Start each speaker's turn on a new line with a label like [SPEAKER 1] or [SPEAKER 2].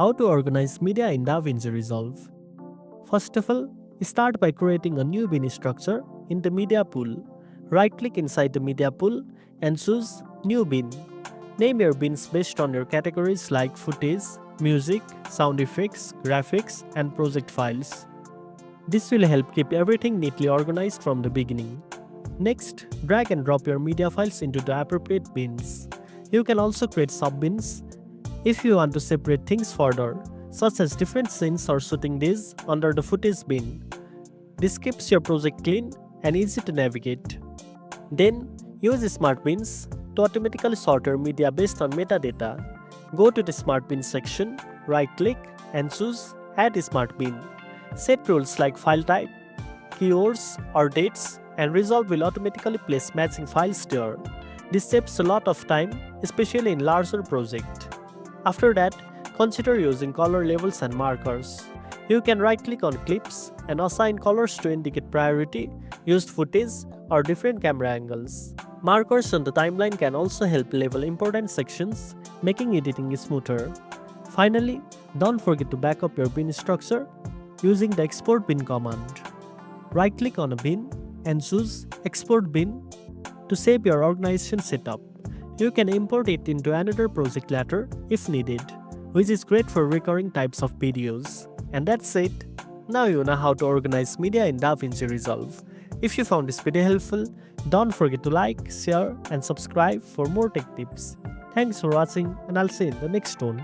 [SPEAKER 1] How to organize media in DaVinci Resolve. First of all, start by creating a new bin structure in the media pool. Right-click inside the media pool and choose New Bin. Name your bins based on your categories like footage, music, sound effects, graphics, and project files. This will help keep everything neatly organized from the beginning. Next, drag and drop your media files into the appropriate bins. You can also create sub-bins if you want to separate things further, such as different scenes or shooting days under the footage bin. This keeps your project clean and easy to navigate. Then, use smart bins to automatically sort your media based on metadata. Go to the smart bin section, right-click and choose Add Smart Bin. Set rules like file type, keywords or dates, and Resolve will automatically place matching files there. This saves a lot of time, especially in larger projects. After that, consider using color labels and markers. You can right-click on clips and assign colors to indicate priority, used footage, or different camera angles. Markers on the timeline can also help label important sections, making editing smoother. Finally, don't forget to back up your bin structure using the Export Bin command. Right-click on a bin and choose Export Bin to save your organization setup. You can import it into another project later if needed, which is great for recurring types of videos. And that's it. Now you know how to organize media in DaVinci Resolve. If you found this video helpful, don't forget to like, share, and subscribe for more tech tips. Thanks for watching, and I'll see you in the next one.